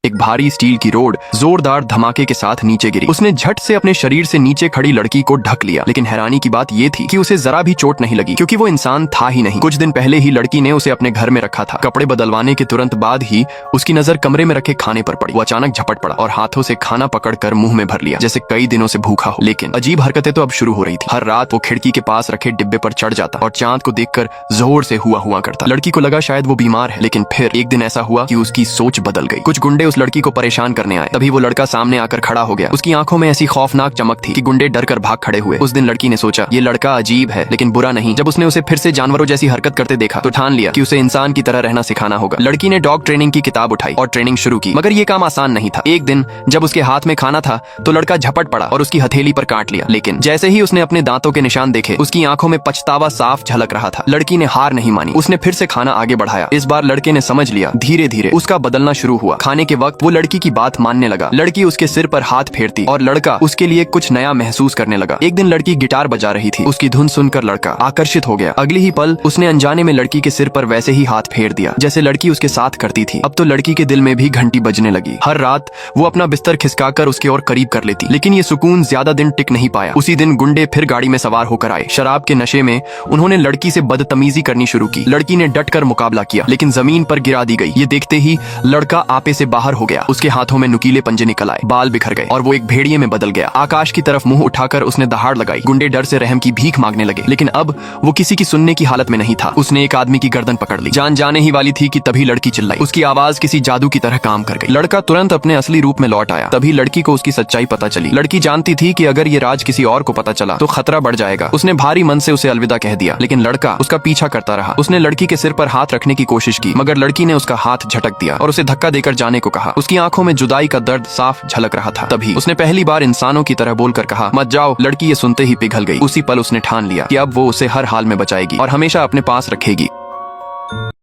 एक भारी स्टील की रोड जोरदार धमाके के साथ नीचे गिरी। उसने झट से अपने शरीर से नीचे खड़ी लड़की को ढक लिया, लेकिन हैरानी की बात ये थी कि उसे जरा भी चोट नहीं लगी, क्योंकि वो इंसान था ही नहीं। कुछ दिन पहले ही लड़की ने उसे अपने घर में रखा था। कपड़े बदलवाने के तुरंत बाद ही उसकी नजर कमरे में रखे खाने पर पड़ी। वो अचानक झपट पड़ा और हाथों से खाना पकड़कर मुंह में भर लिया, जैसे कई दिनों से भूखा हो। लेकिन अजीब हरकतें तो अब शुरू हो रही थी। हर रात वो खिड़की के पास रखे डिब्बे पर चढ़ जाता और चांद को देखकर जोर से हुआ हुआ करता। लड़की को लगा शायद वो बीमार है, लेकिन फिर एक दिन ऐसा हुआ कि उसकी सोच बदल गई। कुछ गुंडे उस लड़की को परेशान करने आए। तभी वो लड़का सामने आकर खड़ा हो गया। उसकी आंखों में ऐसी खौफनाक चमक थी कि गुंडे डर कर भाग खड़े हुए। उस दिन लड़की ने सोचा, ये लड़का अजीब है लेकिन बुरा नहीं। जब उसने उसे फिर से जानवरों जैसी हरकत करते देखा तो ठान लिया कि उसे इंसान की तरह रहना सिखाना होगा। लड़की ने डॉग ट्रेनिंग की किताब उठाई और ट्रेनिंग शुरू की, मगर ये काम आसान नहीं था। एक दिन जब उसके हाथ में खाना था तो लड़का झपट पड़ा और उसकी हथेली पर काट लिया। लेकिन जैसे ही उसने अपने दांतों के निशान देखे, उसकी आंखों में पछतावा साफ झलक रहा था। लड़की ने हार नहीं मानी। उसने फिर से खाना आगे बढ़ाया। इस बार लड़के ने समझ लिया। धीरे धीरे उसका बदलना शुरू हुआ। खाने के वक्त वो लड़की की बात मानने लगा। लड़की उसके सिर पर हाथ फेरती और लड़का उसके लिए कुछ नया महसूस करने लगा। एक दिन लड़की गिटार बजा रही थी। उसकी धुन सुनकर लड़का आकर्षित हो गया। अगली ही पल उसने अनजाने में लड़की के सिर पर वैसे ही हाथ फेर दिया जैसे लड़की उसके साथ करती थी। अब तो लड़की के दिल में भी घंटी बजने लगी। हर रात वो अपना बिस्तर खिसकाकर उसके और करीब कर लेती, लेकिन ये सुकून ज्यादा दिन टिक नहीं पाया। उसी दिन गुंडे फिर गाड़ी में सवार होकर आए। शराब के नशे में उन्होंने लड़की से बदतमीजी करनी शुरू की। लड़की ने डटकर मुकाबला किया, लेकिन जमीन पर गिरा दी गई। ये देखते ही लड़का आपे से बाहर हो गया। उसके हाथों में नुकीले पंजे निकल आए, बाल बिखर गए और वो एक भेड़िए में बदल गया। आकाश की तरफ मुंह उठाकर उसने दहाड़ लगाई। गुंडे डर से रहम की भीख मांगने लगे, लेकिन अब वो किसी की सुनने की हालत में नहीं था। उसने एक आदमी की गर्दन पकड़ ली। जान जाने ही वाली थी कि तभी लड़की चिल्लाई। उसकी आवाज किसी जादू की तरह काम कर गई। लड़का तुरंत अपने असली रूप में लौट आया। तभी लड़की को उसकी सच्चाई पता चली। लड़की जानती थी कि अगर ये राज किसी और को पता चला तो खतरा बढ़ जाएगा। उसने भारी मन से उसे अलविदा कह दिया, लेकिन लड़का उसका पीछा करता रहा। उसने लड़की के सिर पर हाथ रखने की कोशिश की, मगर लड़की ने उसका हाथ झटक दिया और उसे धक्का देकर जाने को कहा। उसकी आंखों में जुदाई का दर्द साफ झलक रहा था। तभी उसने पहली बार इंसानों की तरह बोलकर कहा, मत जाओ। लड़की ये सुनते ही पिघल गई। उसी पल उसने ठान लिया कि अब वो उसे हर हाल में बचाएगी और हमेशा अपने पास रखेगी।